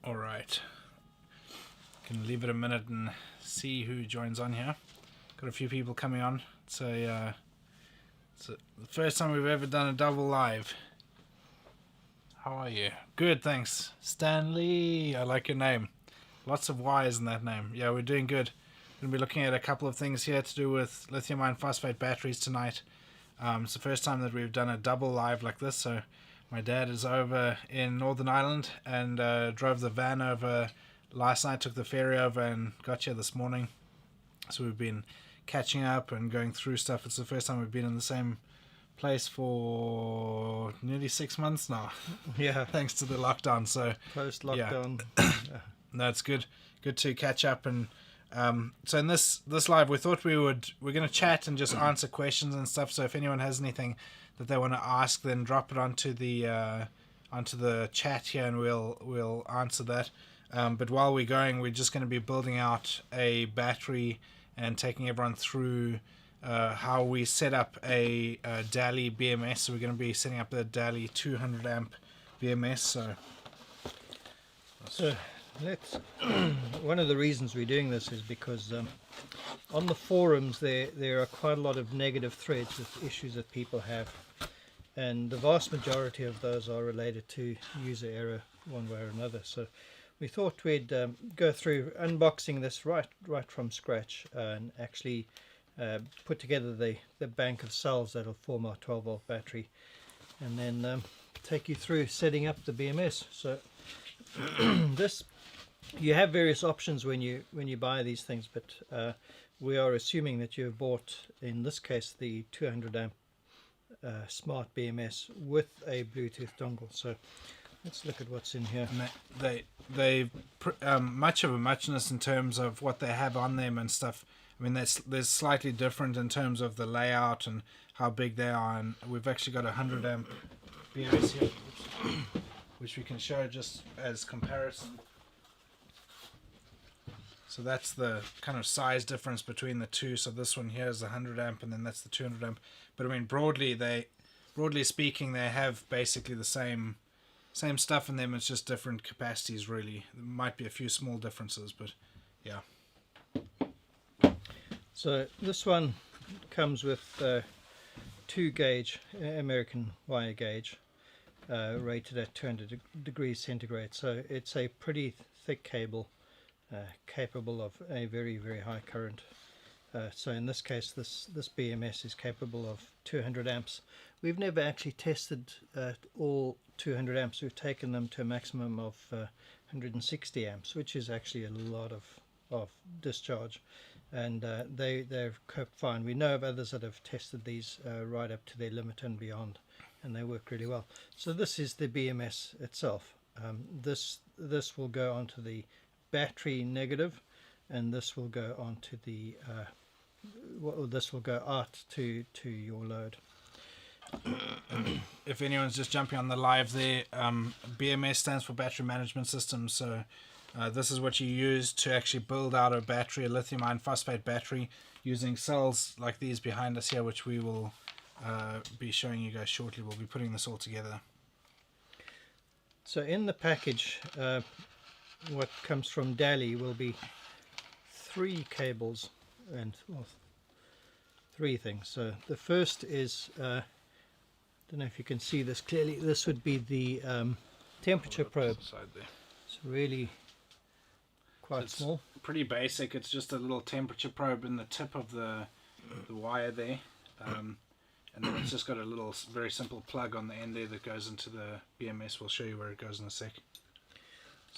All right. Can leave it a minute and see who joins on here. Got a few people coming on. It's the first time we've ever done a double live. How are you? Good, thanks. Stanley, I like your name. Lots of Y's in that name. Yeah, we're doing good. Going to be looking at a couple of things here to do with lithium iron phosphate batteries tonight. It's the first time that we've done a double live like this, so my dad is over in Northern Ireland and drove the van over last night, took the ferry over and got here this morning. So we've been catching up and going through stuff. It's the first time we've been in the same place for nearly 6 months now. Yeah. Thanks to the lockdown. So Post-lockdown. Yeah. No, it's good to catch up. And so in this live, we thought we're going to chat and just answer questions and stuff. So if anyone has anything that they want to ask, then drop it onto the chat here, and we'll answer that. But while we're going, we're just going to be building out a battery and taking everyone through how we set up a Daly BMS. So we're going to be setting up the Daly 200 amp BMS. So let's. One of the reasons we're doing this is because on the forums there are quite a lot of negative threads with issues that people have, and the vast majority of those are related to user error one way or another. So we thought we'd go through unboxing this right from scratch and actually put together the bank of cells that'll form our 12-volt battery, and then take you through setting up the BMS. So this, you have various options when you buy these things, but we are assuming that you have bought, in this case, the 200 amp Smart BMS with a Bluetooth dongle. So let's look at what's in here. And they much of a muchness in terms of what they have on them and stuff. I mean, there's slightly different in terms of the layout and how big they are. And we've actually got a 100 amp BMS here, which we can show just as comparison. So that's the kind of size difference between the two. So this one here is the 100 amp, and then that's the 200 amp. But I mean, broadly speaking, they have basically the same stuff in them. It's just different capacities, really. There might be a few small differences, but yeah. So this one comes with 2 gauge American wire gauge, rated at 200 degrees centigrade. So it's a pretty thick cable, capable of a very, very high current. So in this case, this BMS is capable of 200 amps. We've never actually tested all 200 amps. We've taken them to a maximum of 160 amps, which is actually a lot of discharge, and they've coped fine. We know of others that have tested these right up to their limit and beyond, and they work really well. So this is the BMS itself. This will go onto the battery negative, and this will go onto the this will go out to your load. If anyone's just jumping on the live there, BMS stands for Battery Management System. So this is what you use to actually build out a battery, a lithium iron phosphate battery, using cells like these behind us here, which we will be showing you guys shortly. We'll be putting this all together. So in the package, what comes from Daly will be 3 cables and 3 things. So the first is, don't know if you can see this clearly, this would be the temperature probe. It's really quite small. Pretty basic. It's just a little temperature probe in the tip of the wire there, and then it's just got a little very simple plug on the end there that goes into the BMS. We'll show you where it goes in a sec.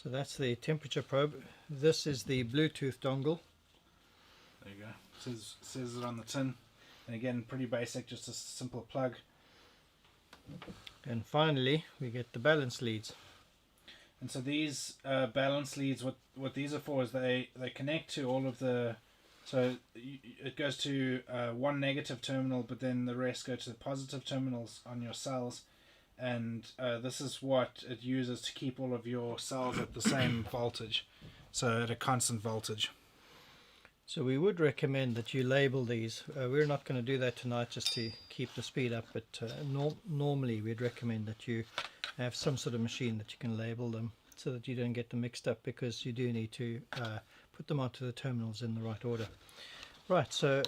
So that's the temperature probe. This is the Bluetooth dongle. There you go. It says it on the tin. And again, pretty basic, just a simple plug. And finally, we get the balance leads. And so these balance leads, what these are for is they connect to all of the, so it goes to one negative terminal, but then the rest go to the positive terminals on your cells. And this is what it uses to keep all of your cells at the same voltage, so at a constant voltage. So we would recommend that you label these. We're not going to do that tonight just to keep the speed up, but normally we'd recommend that you have some sort of machine that you can label them so that you don't get them mixed up, because you do need to put them onto the terminals in the right order. Right, so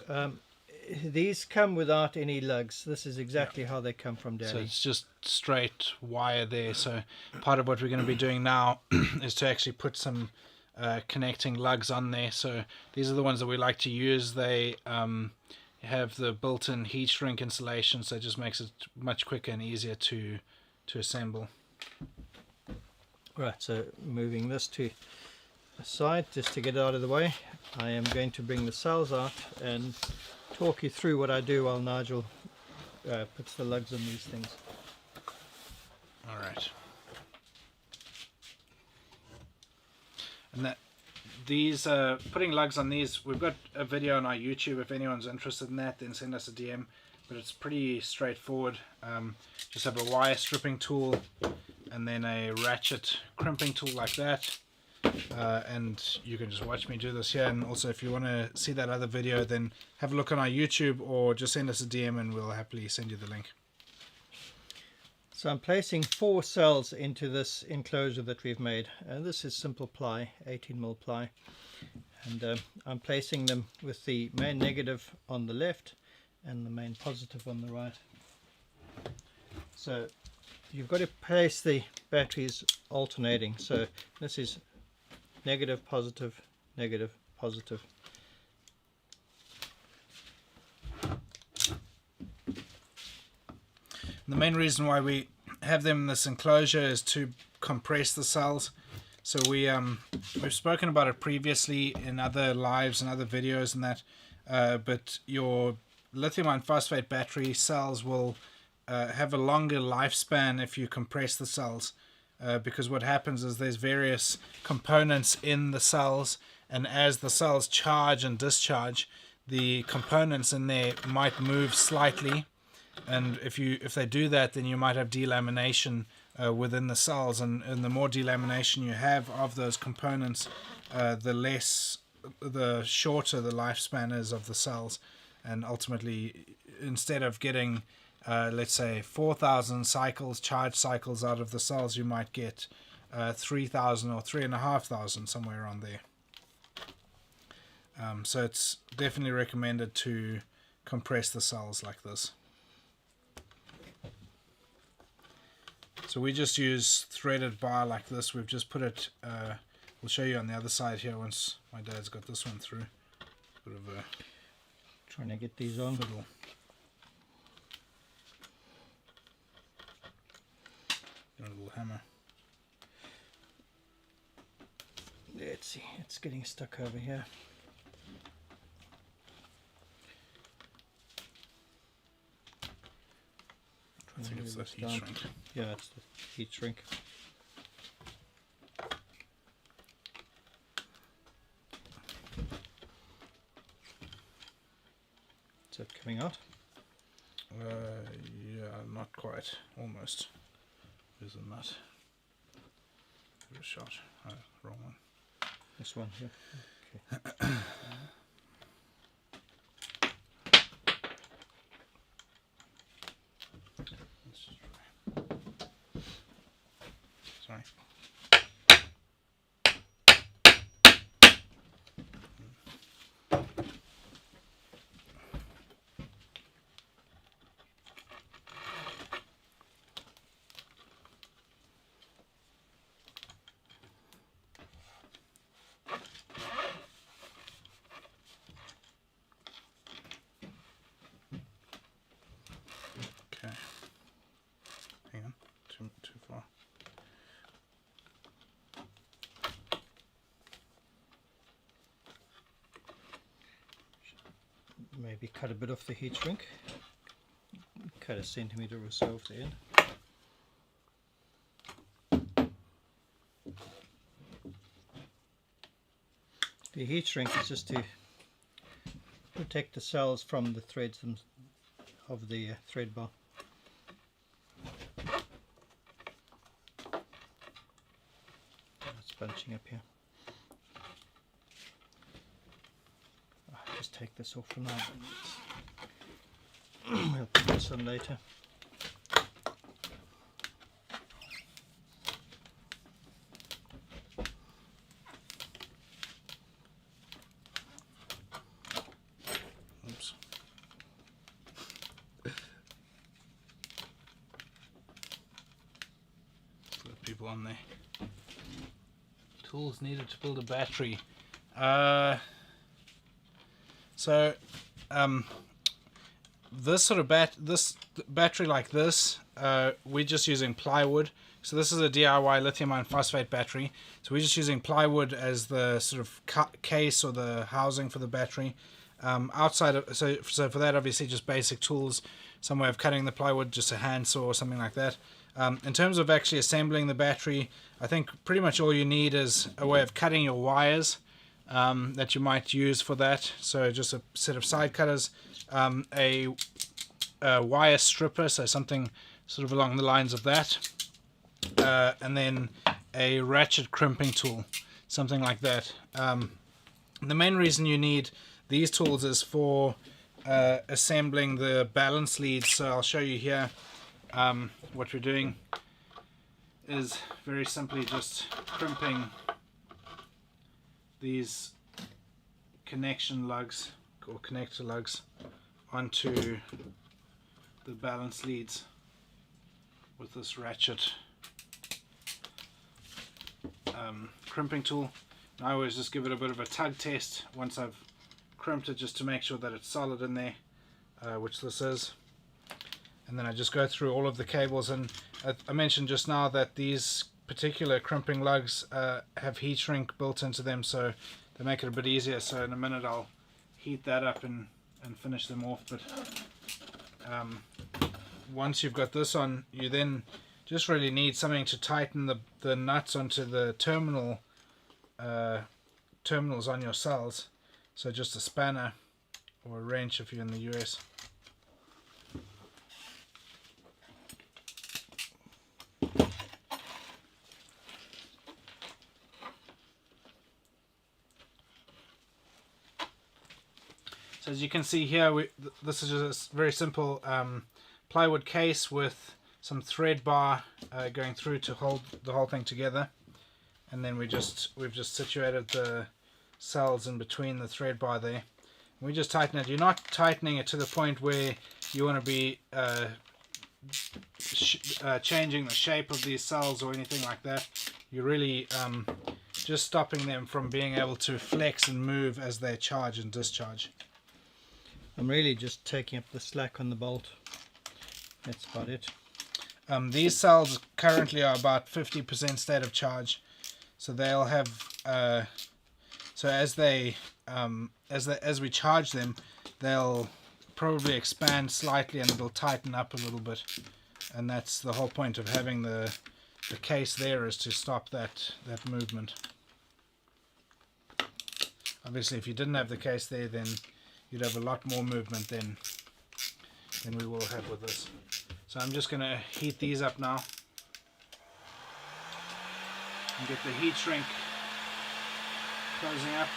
these come without any lugs. This is exactly how they come from Daly. So it's just straight wire there. So part of what we're going to be doing now is to actually put some connecting lugs on there. So these are the ones that we like to use. They have the built-in heat shrink insulation, so it just makes it much quicker and easier to assemble. Right, so moving this to the side just to get it out of the way, I am going to bring the cells out and talk you through what I do while Nigel puts the lugs on these things. All right. And these putting lugs on these, we've got a video on our YouTube. If anyone's interested in that, then send us a DM. But it's pretty straightforward. Just have a wire stripping tool and then a ratchet crimping tool like that. And you can just watch me do this here. And also, if you want to see that other video, then have a look on our YouTube or just send us a DM and we'll happily send you the link. So I'm placing 4 cells into this enclosure that we've made. This is simple ply, 18mm ply. And I'm placing them with the main negative on the left and the main positive on the right. So you've got to place the batteries alternating. So this is negative, positive, negative, positive. The main reason why we have them in this enclosure is to compress the cells. So we've spoken about it previously in other lives and other videos and that, but your lithium iron phosphate battery cells will have a longer lifespan if you compress the cells, because what happens is there's various components in the cells, and as the cells charge and discharge, the components in there might move slightly. And if they do that, then you might have delamination within the cells, and the more delamination you have of those components, the shorter the lifespan is of the cells. And ultimately, instead of getting let's say 4,000 cycles, charge cycles out of the cells, you might get 3,000 or 3,500, somewhere around there. So it's definitely recommended to compress the cells like this. So we just use threaded bar like this. We've just put it, we'll show you on the other side here once my dad's got this one through. Bit of a trying to get these on. Little hammer. Let's see, it's getting stuck over here. I think it's the heat shrink. Yeah, it's the heat shrink. Is it coming out? Yeah, not quite. Almost. There's a nut. Give it a shot. Oh, wrong one. This one here. Okay. Let's just try. Sorry. Hang on, too far. Maybe cut a bit off the heat shrink. Cut a centimetre or so off the end. The heat shrink is just to protect the cells from the threads of the thread bar. It's bunching up here. I'll just take this off for now. We'll put this on later. cable on there. Tools needed to build a battery. This sort of battery like this, we're just using plywood. So this is a DIY lithium iron phosphate battery. So we're just using plywood as the sort of case or the housing for the battery. So for that, obviously just basic tools, some way of cutting the plywood, just a handsaw or something like that. In terms of actually assembling the battery, I think pretty much all you need is a way of cutting your wires that you might use for that. So just a set of side cutters, a wire stripper, so something sort of along the lines of that, and then a ratchet crimping tool, something like that. The main reason you need these tools is for assembling the balance leads. So I'll show you here. What we're doing is very simply just crimping these connection lugs or connector lugs onto the balance leads with this ratchet crimping tool. And I always just give it a bit of a tug test once I've crimped it, just to make sure that it's solid in there, which this is. And then I just go through all of the cables, and I mentioned just now that these particular crimping lugs have heat shrink built into them, so they make it a bit easier. So in a minute I'll heat that up and finish them off. But once you've got this on, you then just really need something to tighten the nuts onto the terminals on your cells. So just a spanner or a wrench if you're in the US. So as you can see here, this is just a very simple plywood case with some thread bar going through to hold the whole thing together, and then we've just situated the cells in between the thread bar there. We just tighten it. You're not tightening it to the point where you want to be changing the shape of these cells or anything like that. You're really just stopping them from being able to flex and move as they charge and discharge. I'm really just taking up the slack on the bolt. That's about it. These cells currently are about 50% state of charge, so they'll have so as we charge them, they'll probably expand slightly and they'll tighten up a little bit, and that's the whole point of having the case there, is to stop that movement. Obviously if you didn't have the case there, then you'd have a lot more movement than we will have with this. So I'm just going to heat these up now and get the heat shrink closing up.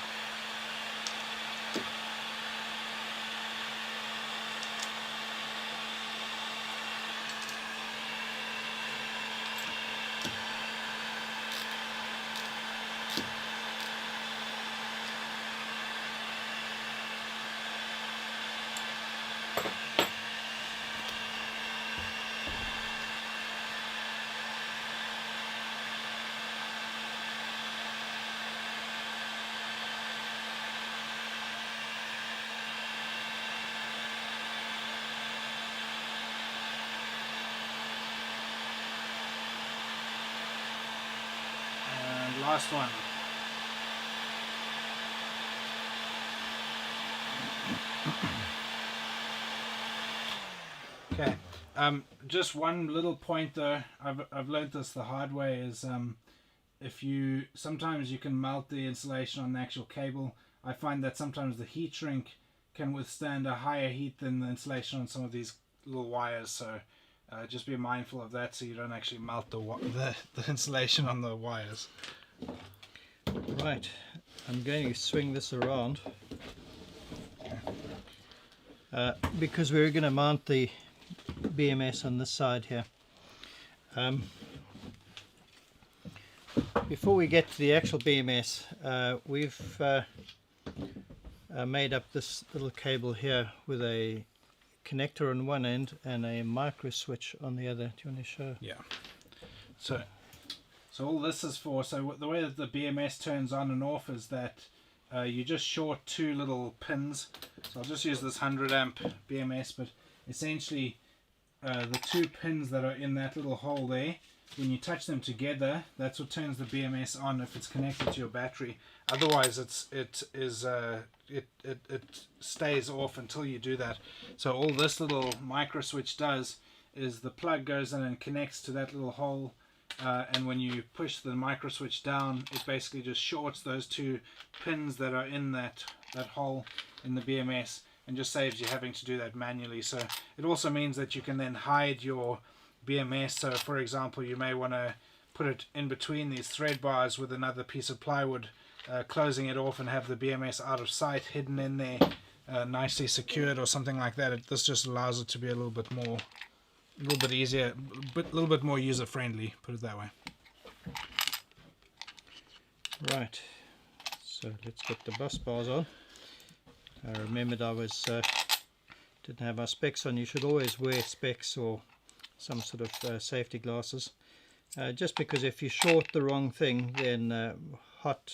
Last one. Okay. Just one little point though. I've learned this the hard way. Is sometimes you can melt the insulation on the actual cable. I find that sometimes the heat shrink can withstand a higher heat than the insulation on some of these little wires. So just be mindful of that, so you don't actually melt the insulation on the wires. Right, I'm going to swing this around because we're going to mount the BMS on this side here. Before we get to the actual BMS, we've made up this little cable here with a connector on one end and a micro switch on the other. Do you want to show? Yeah. So So all this is for, so the way that the BMS turns on and off is that you just short two little pins. So I'll just use this 100 amp BMS, but essentially the two pins that are in that little hole there, when you touch them together, that's what turns the BMS on if it's connected to your battery. Otherwise it stays off until you do that. So all this little micro switch does is the plug goes in and connects to that little hole, and when you push the micro switch down, it basically just shorts those two pins that are in that hole in the BMS, and just saves you having to do that manually. So it also means that you can then hide your BMS. So for example, you may want to put it in between these thread bars with another piece of plywood, closing it off, and have the BMS out of sight, hidden in there, nicely secured or something like that. This just allows it to be a little bit easier, a little bit more user friendly, put it that way. Right, so let's get the bus bars on. I remembered I didn't have my specs on. You should always wear specs or some sort of safety glasses, just because if you short the wrong thing, then hot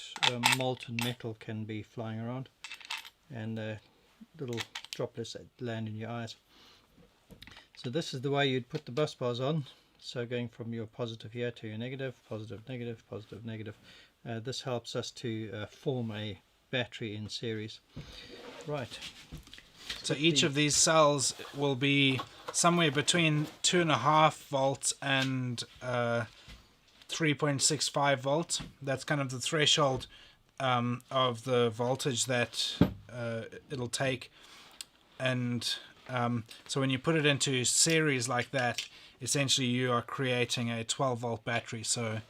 molten metal can be flying around, and little droplets that land in your eyes. So this is the way you'd put the bus bars on. So going from your positive here to your negative, positive, negative, positive, negative. This helps us to form a battery in series. Right. So each of these cells will be somewhere between 2.5 volts and 3.65 volts. That's kind of the threshold of the voltage that it'll take. And so when you put it into series like that, essentially you are creating a 12 volt battery. So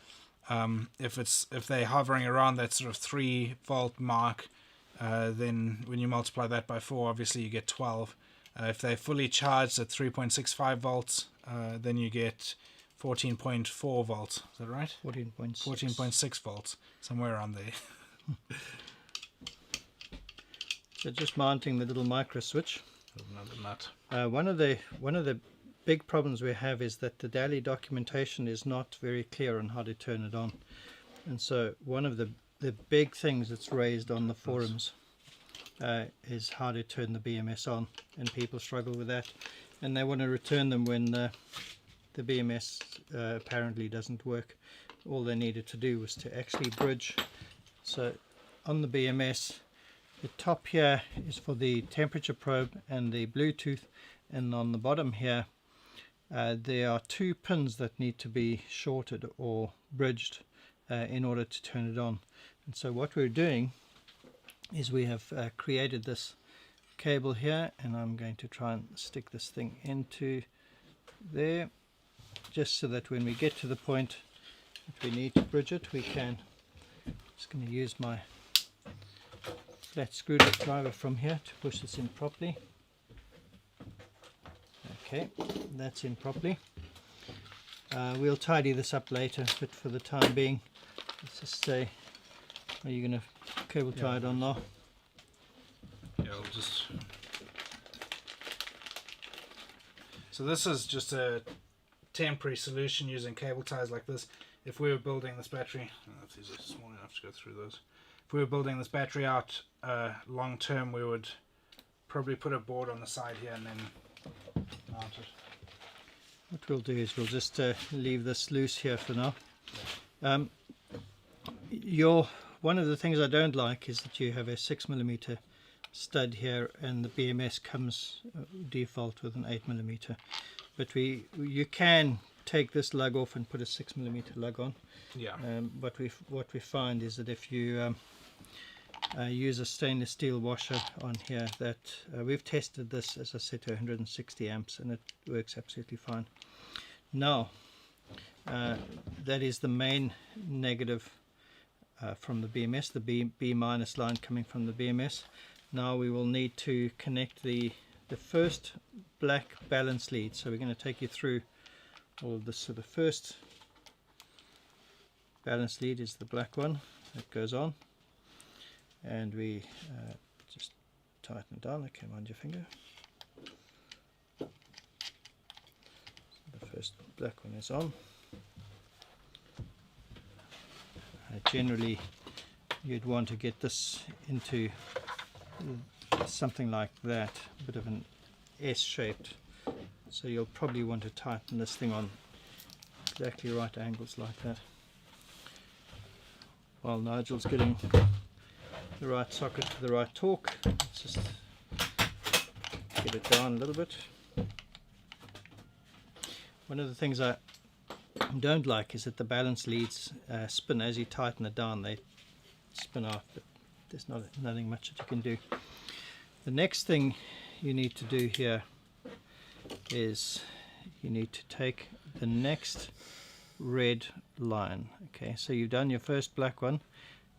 if they're hovering around that sort of 3 volt mark, then when you multiply that by 4, obviously you get 12. If they're fully charged at 3.65 volts, then you get 14.4 volts. Is that right? 14.6 volts, somewhere around there. So just mounting the little micro switch. Another nut. One of the big problems we have is that the Daly documentation is not very clear on how to turn it on, and so one of the big things that's raised on the forums is how to turn the BMS on, and people struggle with that, and they want to return them when the BMS apparently doesn't work. All they needed to do was to actually bridge. So on the BMS, the top here is for the temperature probe and the Bluetooth, and on the bottom here there are two pins that need to be shorted or bridged in order to turn it on. And so what we're doing is we have created this cable here, and I'm going to try and stick this thing into there, just so that when we get to the point that we need to bridge it, we can. Just going to use my flat screwdriver from here to push this in properly. Okay, that's in properly. We'll tidy this up later, but for the time being, let's just say, are you going to cable tie it on now? Yeah, we'll just. So this is just a temporary solution using cable ties like this. If we were building this battery, I don't know if these are small enough to go through those. If we were building this battery out long term, we would probably put a board on the side here and then mount it. What we'll do is we'll just leave this loose here for now. One of the things I don't like is that you have a 6mm stud here, and the BMS comes default with an 8mm. But you can take this lug off and put a 6mm lug on. Yeah. But what we find is that if you use a stainless steel washer on here, that we've tested this, as I said, to 160 amps, and it works absolutely fine. Now that is the main negative from the BMS, the B minus line coming from the BMS. Now we will need to connect the first black balance lead. So we're going to take you through all of this. So the first balance lead is the black one that goes on, and we just tighten it down. Okay, mind your finger. So the first black one is on. generally you'd want to get this into something like that, a bit of an S-shaped. So you'll probably want to tighten this thing on exactly right angles like that. While Nigel's getting the right socket to the right torque, let's just get it down a little bit. One of the things I don't like is that the balance leads spin as you tighten it down. They spin out, but there's nothing much that you can do. The next thing you need to do here is you need to take the next red line. Okay, so you've done your first black one.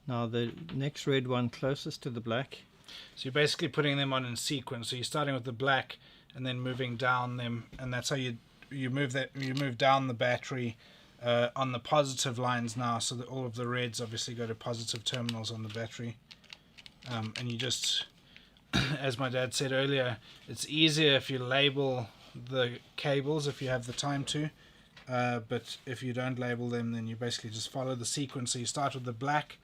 Now the next red one closest to the black. So you're basically putting them on in sequence. So you're starting with the black and then moving down them, and that's how you move down the battery on the positive lines now, so that all of the reds obviously go to positive terminals on the battery. And you just, as my dad said earlier, it's easier if you label the cables if you have the time to, but if you don't label them, then you basically just follow the sequence. So you start with the black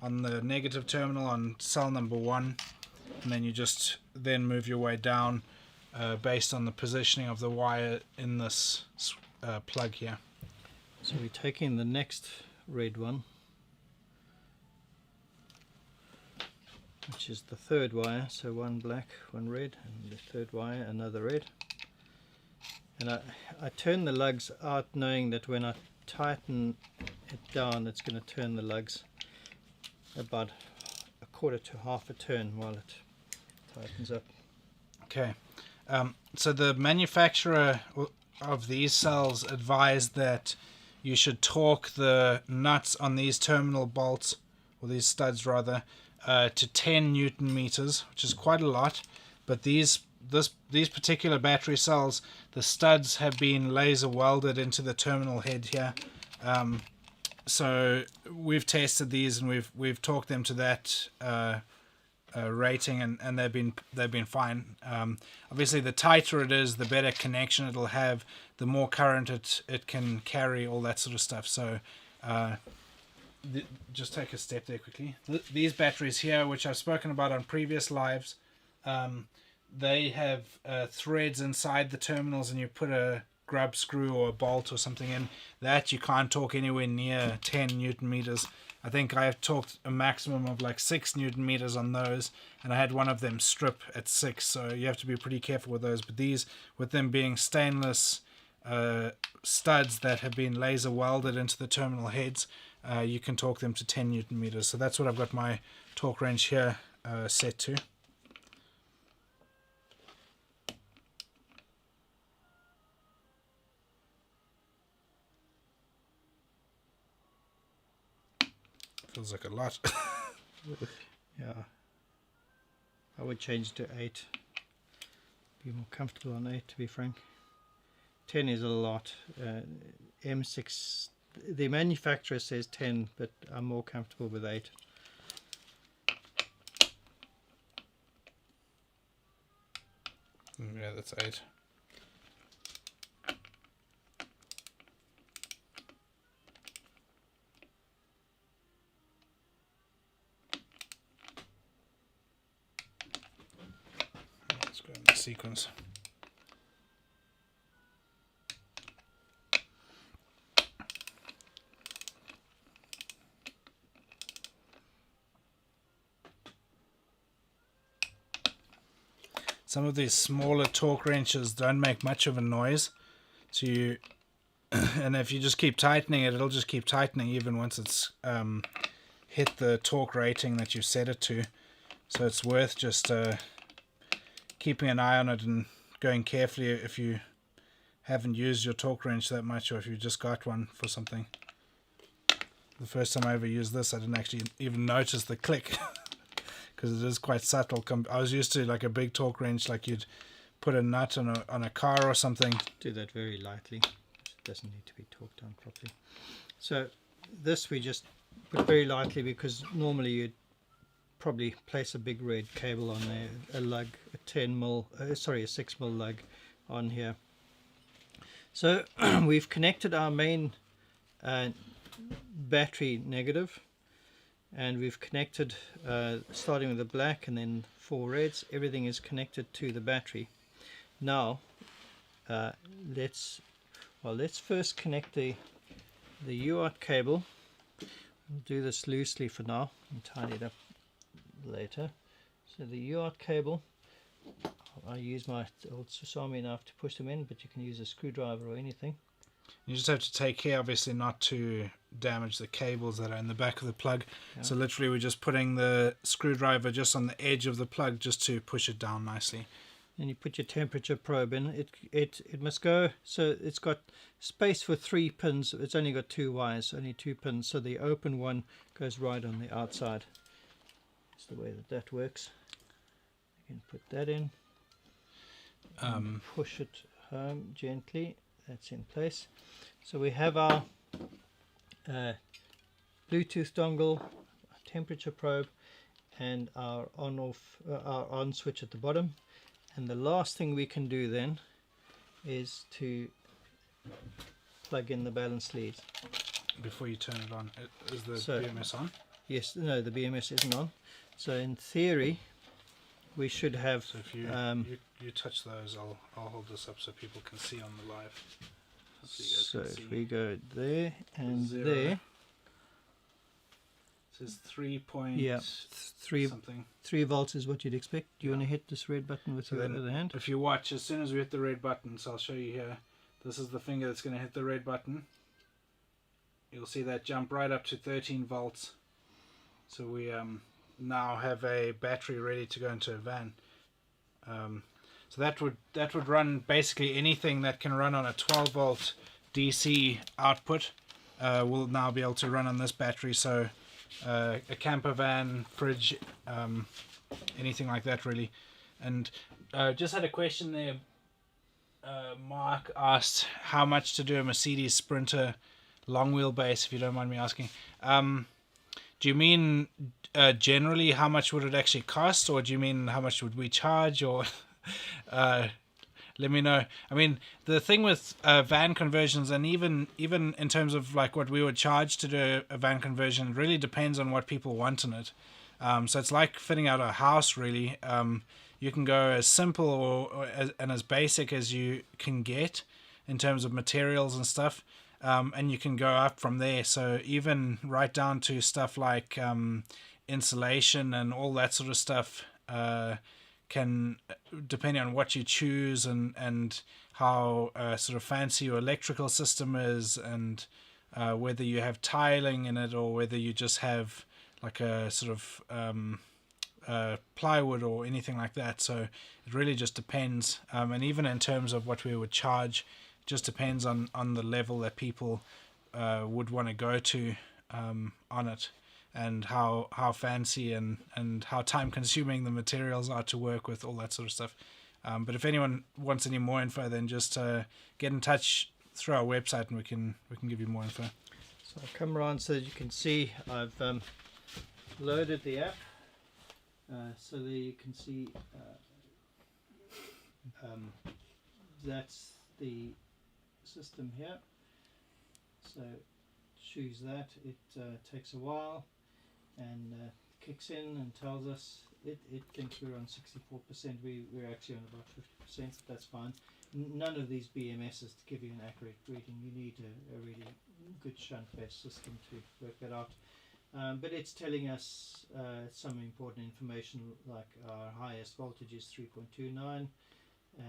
on the negative terminal on cell number 1, and then you just then move your way down based on the positioning of the wire in this plug here. So we're taking the next red one, which is the third wire, so one black, one red, and the third wire another red. And I turn the lugs out knowing that when I tighten it down, it's going to turn the lugs about a quarter to half a turn while it tightens up. Okay, so the manufacturer of these cells advised that you should torque the nuts on these terminal bolts, or these studs rather, to 10 Newton meters, which is quite a lot. But these particular battery cells, the studs have been laser welded into the terminal head here. So we've tested these and we've torqued them to that rating, and they've been fine. Obviously, the tighter it is, the better connection it'll have, the more current it can carry, all that sort of stuff. So just take a step there quickly. These batteries here, which I've spoken about on previous lives, they have threads inside the terminals, and you put a grub screw or a bolt or something in that. You can't torque anywhere near 10 Newton meters. I think I have torqued a maximum of like 6 Newton meters on those, and I had one of them strip at 6, so you have to be pretty careful with those. But these, with them being stainless studs that have been laser welded into the terminal heads, you can torque them to 10 Newton meters. So that's what I've got my torque wrench here set to. Feels like a lot. Yeah, I would change to 8. Be more comfortable on 8, to be frank. 10 is a lot. M6, the manufacturer says 10, but I'm more comfortable with 8. Yeah, that's 8. Let's go in the sequence. Some of these smaller torque wrenches don't make much of a noise, so you and if you just keep tightening it, it'll just keep tightening even once it's hit the torque rating that you set it to. So it's worth just keeping an eye on it and going carefully if you haven't used your torque wrench that much, or if you've just got one for something. The first time I ever used this, I didn't actually even notice the click. Because it is quite subtle. I was used to like a big torque wrench, like you'd put a nut on a car or something. Do that very lightly. It doesn't need to be torqued down properly. So this we just put very lightly, because normally you'd probably place a big red cable on there, a lug, a 6mm lug on here. So we've connected our main battery negative and we've connected, starting with the black and then 4 reds, everything is connected to the battery. Now let's first connect the UART cable. We'll do this loosely for now and tidy it up later. So the UART cable, I use my old Sasami knife to push them in, but you can use a screwdriver or anything. You just have to take care, obviously, not to damage the cables that are in the back of the plug. Yeah. So literally we're just putting the screwdriver just on the edge of the plug just to push it down nicely. And you put your temperature probe in. It must go, so it's got space for 3 pins. It's only got 2 wires, only 2 pins, so the open one goes right on the outside. That's the way that works. You can put that in. Push it home gently. That's in place. So we have our Bluetooth dongle, our temperature probe, and our on switch at the bottom. And the last thing we can do then is to plug in the balance leads. Before you turn it on, is the BMS on? Yes, no, the BMS isn't on. So in theory, we should have. So if you touch those, I'll hold this up so people can see on the live. So if we go there and 0. There. It says 3 point something. 3 volts is what you'd expect. Do you want to hit this red button with your other hand? If you watch, as soon as we hit the red button, so I'll show you here. This is the finger that's going to hit the red button. You'll see that jump right up to 13 volts. So we now have a battery ready to go into a van. So that would run basically anything that can run on a 12 volt DC output will now be able to run on this battery. So a camper van, fridge, anything like that really. And just had a question there. Mark asked how much to do a Mercedes Sprinter long wheelbase, if you don't mind me asking. Do you mean generally how much would it actually cost, or do you mean how much would we charge, or let me know. I mean, the thing with van conversions, and even in terms of like what we would charge to do a van conversion, it really depends on what people want in it. So it's like fitting out a house really. You can go as simple and as basic as you can get in terms of materials and stuff, and you can go up from there. So even right down to stuff like insulation and all that sort of stuff can, depending on what you choose and how sort of fancy your electrical system is, and whether you have tiling in it or whether you just have like a sort of plywood or anything like that. So it really just depends, and even in terms of what we would charge, it just depends on the level that people would want to go to on it, and how fancy and how time consuming the materials are to work with, all that sort of stuff. But if anyone wants any more info, then just get in touch through our website and we can give you more info. So I'll come around so that you can see I've loaded the app, so that you can see that's the system here. So choose that. It takes a while and kicks in and tells us it thinks we're on 64%. We're actually on about 50%, but that's fine. None of these BMSs to give you an accurate reading. You need a really good shunt-based system to work that out. But it's telling us some important information, like our highest voltage is 3.29,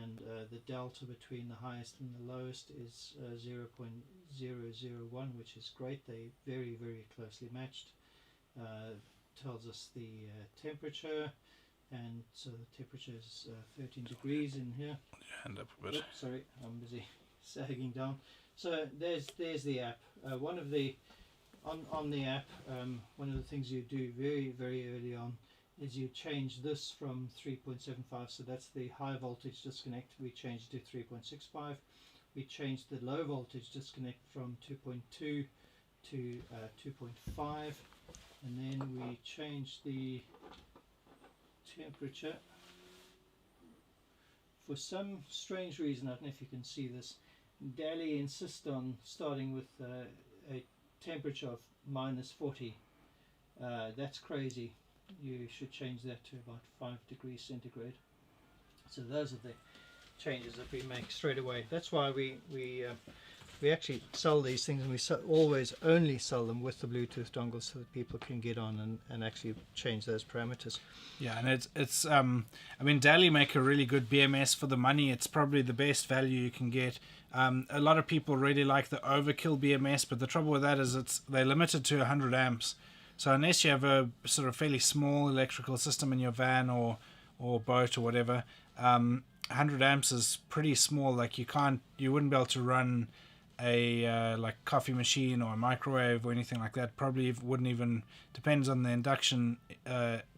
and the delta between the highest and the lowest is 0.001, which is great. They very, very closely matched. Tells us the temperature, and so the temperature is 13 degrees in here. Hand up a bit. Oops, sorry, I'm busy sagging down. So there's the app. One of the on the app, one of the things you do very, very early on is you change this from 3.75, so that's the high voltage disconnect. We changed to 3.65. We changed the low voltage disconnect from 2.2 to 2.5, and then we changed the temperature. For some strange reason, I don't know if you can see this, Daly insists on starting with a temperature of -40. That's crazy. You should change that to about 5 degrees centigrade. So those are the changes that we make straight away. That's why we actually sell these things, and we always only sell them with the Bluetooth dongle so that people can get on and actually change those parameters. Yeah, and it's I mean, Daly make a really good BMS for the money. It's probably the best value you can get. A lot of people really like the overkill BMS, but the trouble with that is they're limited to 100 amps. So unless you have a sort of fairly small electrical system in your van or boat or whatever, 100 amps is pretty small. Like you wouldn't be able to run a like coffee machine or a microwave or anything like that. Probably wouldn't even, depends on the induction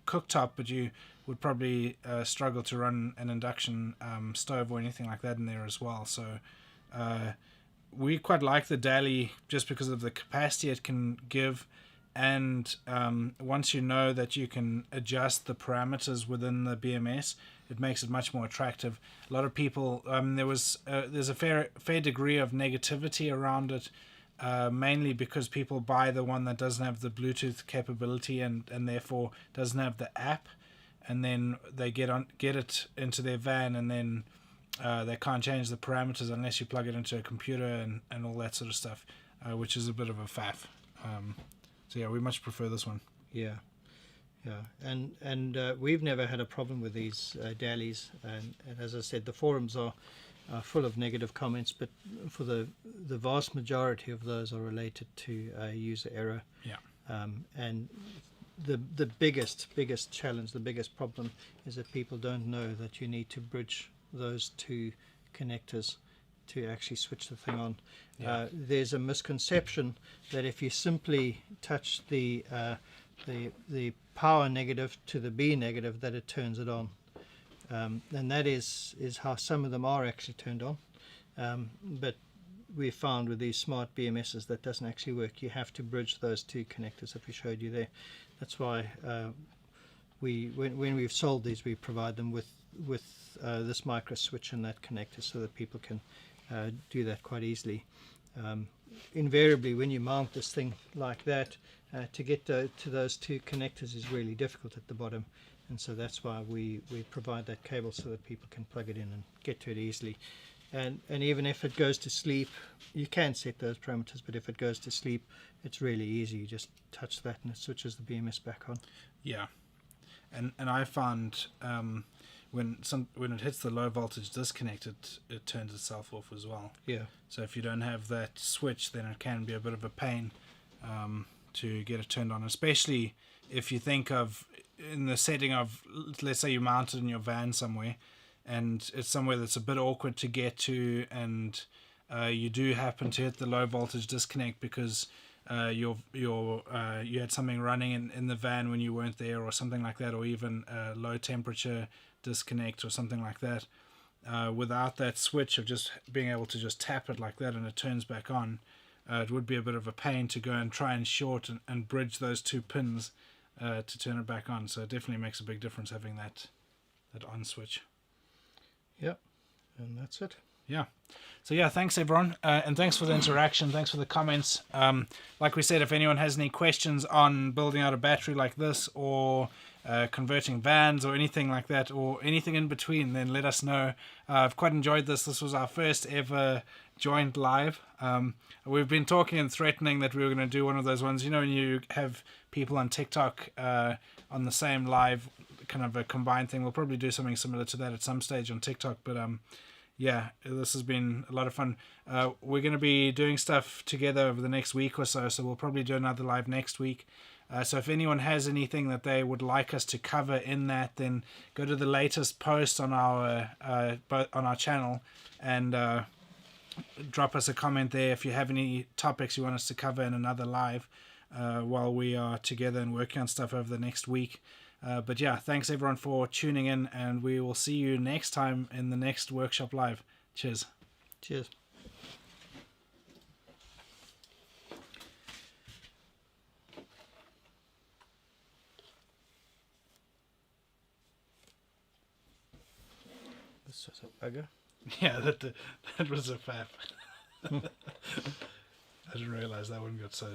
cooktop, but you would probably struggle to run an induction stove or anything like that in there as well. So we quite like the Daly just because of the capacity it can give, and once you know that you can adjust the parameters within the BMS, it makes it much more attractive. A lot of people, there's a fair degree of negativity around it, mainly because people buy the one that doesn't have the Bluetooth capability and therefore doesn't have the app, and then they get it into their van, and then they can't change the parameters unless you plug it into a computer and all that sort of stuff, which is a bit of a faff. So yeah, we much prefer this one. Yeah, and we've never had a problem with these Dalys, and as I said, the forums are full of negative comments, but for the vast majority of those are related to user error. Yeah. And the biggest challenge, the biggest problem, is that people don't know that you need to bridge those two connectors to actually switch the thing on. Yeah. There's a misconception that if you simply touch the power negative to the B negative, that it turns it on, and that is how some of them are actually turned on, but we found with these smart BMSs that doesn't actually work. You have to bridge those two connectors that we showed you there. That's why when we've sold these, we provide them with this micro switch and that connector so that people can do that quite easily. Invariably, when you mount this thing like that, to get to those two connectors is really difficult at the bottom, and so that's why we provide that cable so that people can plug it in and get to it easily. And even if it goes to sleep, you can set those parameters, but if it goes to sleep, it's really easy. You just touch that and it switches the BMS back on. Yeah, and I found when it hits the low voltage disconnect, it turns itself off as well. Yeah. So if you don't have that switch, then it can be a bit of a pain to get it turned on, especially if you think of in the setting of, let's say you mount it in your van somewhere, and it's somewhere that's a bit awkward to get to, and you do happen to hit the low voltage disconnect because you had something running in the van when you weren't there or something like that, or even a low temperature disconnect or something like that. Without that switch of just being able to just tap it like that and it turns back on, it would be a bit of a pain to go and try and short and bridge those two pins to turn it back on. So it definitely makes a big difference having that on switch. Yep, and that's it. Yeah. So yeah, thanks everyone, and thanks for the interaction. Thanks for the comments. Like we said, if anyone has any questions on building out a battery like this, or converting vans, or anything like that, or anything in between, then let us know. I've quite enjoyed this. This was our first ever joint live. We've been talking and threatening that we were going to do one of those ones, when you have people on TikTok on the same live, kind of a combined thing. We'll probably do something similar to that at some stage on TikTok, but yeah, this has been a lot of fun. We're going to be doing stuff together over the next week or so we'll probably do another live next week. So if anyone has anything that they would like us to cover in that, then go to the latest post on our channel and drop us a comment there if you have any topics you want us to cover in another live while we are together and working on stuff over the next week. But yeah, thanks everyone for tuning in, and we will see you next time in the next workshop live. Cheers. Cheers. This was a bugger. Yeah, that was a faff. I didn't realize that one got so